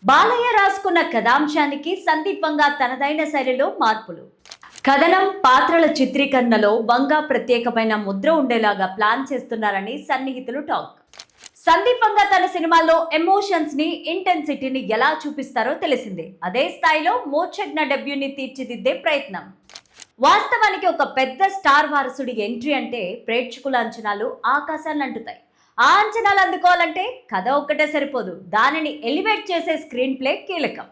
బాలయ్య రాసుకున్న కథాంశానికి సందీప్ వంగ తనదైన శైలిలో మార్పులు. కథనం, పాత్రల చిత్రీకరణలో వంగ ప్రత్యేకమైన ముద్ర ఉండేలాగా ప్లాన్ చేస్తున్నారని సన్నిహితులు టాక్. సందీప్ వంగ తన సినిమాల్లో ఎమోషన్స్ ని, ఇంటెన్సిటీని ఎలా చూపిస్తారో తెలిసిందే. అదే స్థాయిలో మోక్షజ్ఞ డెబ్యూని తీర్చిదిద్దే ప్రయత్నం. వాస్తవానికి ఒక పెద్ద స్టార్ వారసుడి ఎంట్రీ అంటే ప్రేక్షకుల అంచనాలు ఆకాశాన్ని అంటుతాయి. ఆ అంచనాలు అందుకోవాలంటే కథ ఒక్కటే సరిపోదు, దానిని ఎలివేట్ చేసే స్క్రీన్ ప్లే కీలకం.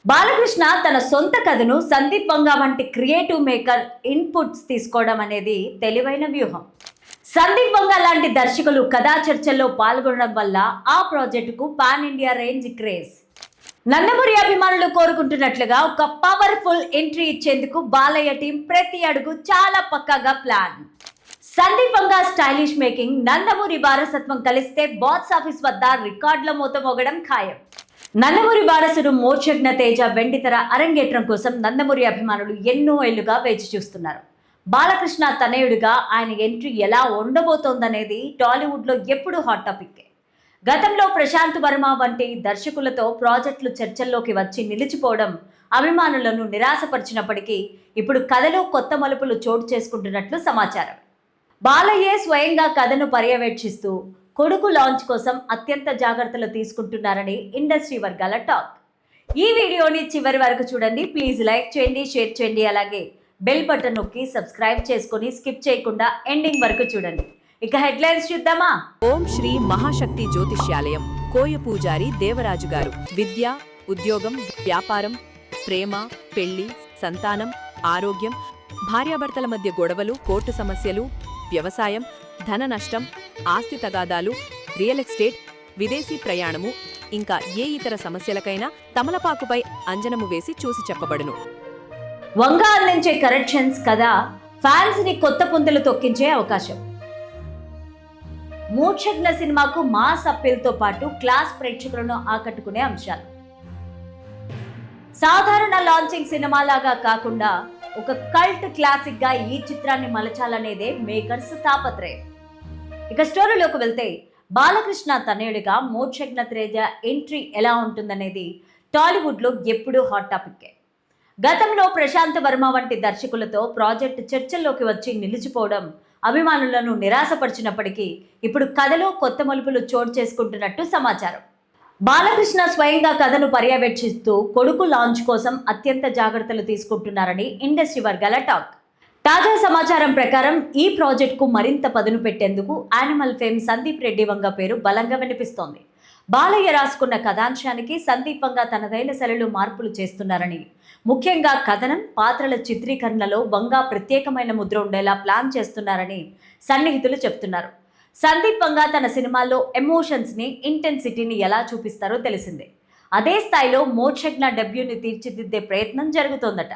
బాలకృష్ణ తన సొంత కథను సందీప్ వంగ వంటి క్రియేటివ్ మేకర్ ఇన్పుట్స్ తీసుకోవడం అనేది తెలివైన వ్యూహం. సందీప్ వంగ లాంటి దర్శకులు కథా చర్చల్లో పాల్గొనడం వల్ల ఆ ప్రాజెక్టుకు pan India range craze. Nandamuri అభిమానులు కోరుకుంటున్నట్లుగా ఒక పవర్ఫుల్ ఎంట్రీ ఇచ్చేందుకు బాలయ్య టీం ప్రతి అడుగు చాలా పక్కాగా ప్లాన్. సందీప్ వంగ స్టైలిష్ మేకింగ్, నందమూరి వారసత్వం కలిస్తే బాక్స్ ఆఫీస్ వద్ద రికార్డుల మూత మోగడం ఖాయం. నందమూరి వారసుడు మోక్షజ్ఞ తేజ వెండితెర అరంగేట్రం కోసం నందమూరి అభిమానులు ఎన్నో ఏళ్లుగా వేచి చూస్తున్నారు. బాలకృష్ణ తనయుడిగా ఆయన ఎంట్రీ ఎలా ఉండబోతోందనేది టాలీవుడ్లో ఎప్పుడూ హాట్ టాపిక్. గతంలో ప్రశాంత్ వర్మ వంటి దర్శకులతో ప్రాజెక్టులు చర్చల్లోకి వచ్చి నిలిచిపోవడం అభిమానులను నిరాశపరిచినప్పటికీ ఇప్పుడు కథలో కొత్త మలుపులు చోటు చేసుకుంటున్నట్లు సమాచారం. బాలయ్యే స్వయంగా కథను పర్యవేక్షిస్తూ కొడుకు లాంచ్ కోసం అత్యంత జాగ్రత్తలు తీసుకుంటున్నారని ఇండస్ట్రీ వర్గాల టాక్. ఈ వీడియోని చివరి వరకు చూడండి. ప్లీజ్ లైక్ చేయండి, షేర్ చేయండి, అలాగే బెల్ బటన్ నొక్కి సబ్స్క్రైబ్ చేసుకొని స్కిప్ చేయకుండా ఎండింగ్ వరకు చూడండి. ఇక హెడ్లైన్స్ చూద్దామా. ఓం శ్రీ మహాశక్తి జ్యోతిష్యాలయం, కోయ పూజారి దేవరాజు గారు. విద్య, ఉద్యోగం, వ్యాపారం, ప్రేమ, పెళ్లి, సంతానం, ఆరోగ్యం, భార్యాభర్తల మధ్య గొడవలు, కోర్టు సమస్యలు, వ్యవసాయం, ధన నష్టం, ఆస్తి తగాదాలు, రియల్ ఎస్టేట్, విదేశీ ప్రయాణము, ఇంకా ఏ ఇతర సమస్యలకైనా తమలపాకుపై అంజనము వేసి చూసి చెప్పబడును. వంగ అందించే కరెక్షన్స్ కథ ఫ్యాన్స్ ని కొత్త పుంతలు తొక్కించే అవకాశం. మోక్షజ్ఞ సినిమాకు మాస్ అప్పీల్తో పాటు క్లాస్ ప్రేక్షకులను ఆకట్టుకునే అంశాలు. సాధారణ లాంచింగ్ సినిమాలాగా కాకుండా ఒక కల్ట్ క్లాసిక్ గా ఈ చిత్రాన్ని మలచాలనేదే మేకర్స్ తాపత్రయం. ఇక స్టోరీలోకి వెళ్తే, బాలకృష్ణ తనయుడిగా మోక్షజ్ఞ తేజ ఎంట్రీ ఎలా ఉంటుందనేది టాలీవుడ్ లో ఎప్పుడూ హాట్ టాపిక్. గతంలో ప్రశాంత్ వర్మ వంటి దర్శకులతో ప్రాజెక్టు చర్చల్లోకి వచ్చి నిలిచిపోవడం అభిమానులను నిరాశపరిచినప్పటికీ ఇప్పుడు కథలో కొత్త మలుపులు చోటు చేసుకుంటున్నట్టు సమాచారం. బాలకృష్ణ స్వయంగా కథను పర్యవేక్షిస్తూ కొడుకు లాంచ్ కోసం అత్యంత జాగ్రత్తలు తీసుకుంటున్నారని ఇండస్ట్రీ వర్గాల టాక్. తాజా సమాచారం ప్రకారం ఈ ప్రాజెక్టుకు మరింత పదును పెట్టేందుకు యానిమల్ ఫేమ్ సందీప్ రెడ్డి వంగ పేరు బలంగా వినిపిస్తోంది. బాలయ్య రాసుకున్న కథాంశానికి సందీప్ వంగ తనదైన శైలిలో మార్పులు చేస్తున్నారని, ముఖ్యంగా కథనం, పాత్రల చిత్రీకరణలో వంగ ప్రత్యేకమైన ముద్ర ఉండేలా ప్లాన్ చేస్తున్నారని సన్నిహితులు చెప్తున్నారు. సందీప్ వంగ తన సినిమాల్లో ఎమోషన్స్ ని, ఇంటెన్సిటీని ఎలా చూపిస్తారో తెలిసిందే. అదే స్థాయిలో మోక్షజ్ఞ డెబ్యూని తీర్చిదిద్దే ప్రయత్నం జరుగుతోందట.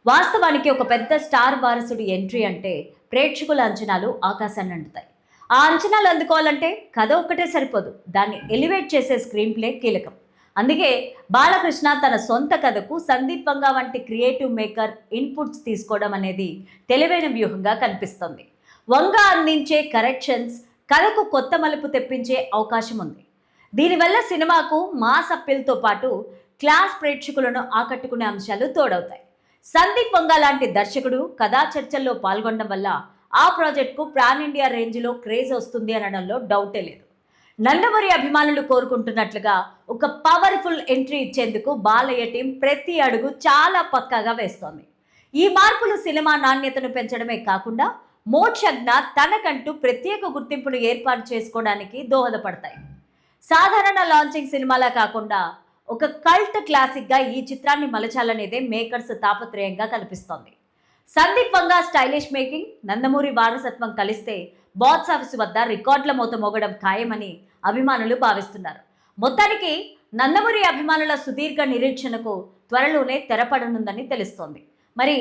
వాస్తవానికి ఒక పెద్ద స్టార్ వారసుడి ఎంట్రీ అంటే ప్రేక్షకుల అంచనాలు ఆకాశాన్ని అంటుతాయి. ఆ అంచనాలు అందుకోవాలంటే కథ ఒక్కటే సరిపోదు, దాన్ని ఎలివేట్ చేసే స్క్రీన్ ప్లే కీలకం. అందుకే బాలకృష్ణ తన సొంత కథకు సందీప్ వంగ వంటి క్రియేటివ్ మేకర్ ఇన్పుట్స్ తీసుకోవడం అనేది తెలివైన వ్యూహంగా కనిపిస్తోంది. వంగ అందించే కరెక్షన్స్ కథకు కొత్త మలుపు తెప్పించే అవకాశం ఉంది. దీనివల్ల సినిమాకు మాస్ అప్పీల్తో పాటు క్లాస్ ప్రేక్షకులను ఆకట్టుకునే అంశాలు తోడవుతాయి. సందీప్ వంగ లాంటి దర్శకుడు కథా చర్చల్లో పాల్గొనడం వల్ల ఆ ప్రాజెక్టుకు పాన్ ఇండియా రేంజ్లో క్రేజ్ వస్తుంది అనడంలో డౌటే లేదు. నందమూరి అభిమానులు కోరుకుంటున్నట్లుగా ఒక పవర్ఫుల్ ఎంట్రీ ఇచ్చేందుకు బాలయ్య టీం ప్రతి అడుగు చాలా పక్కాగా వేస్తోంది. ఈ మార్పులు సినిమా నాణ్యతను పెంచడమే కాకుండా మోక్షజ్ఞ తనకంటూ ప్రత్యేక గుర్తింపును ఏర్పాటు చేసుకోవడానికి దోహదపడతాయి. సాధారణ లాంచింగ్ సినిమాలా కాకుండా ఒక కల్ట్ క్లాసిక్ గా ఈ చిత్రాన్ని మలచాలనేదే మేకర్స్ తాపత్రయంగా కనిపిస్తోంది. సందీప్ వంగ స్టైలిష్ మేకింగ్, నందమూరి వారసత్వం కలిస్తే బాక్స్ ఆఫీస్ వద్ద రికార్డుల మోత మోగడం ఖాయమని అభిమానులు భావిస్తున్నారు. మొత్తానికి నందమూరి అభిమానుల సుదీర్ఘ నిరీక్షణకు త్వరలోనే తెరపడనుందని తెలుస్తోంది. మరి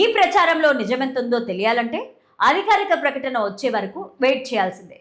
ఈ ప్రచారంలో నిజమెంతుందో తెలియాలంటే అధికారిక ప్రకటన వచ్చే వరకు వెయిట్ చేయాల్సిందే.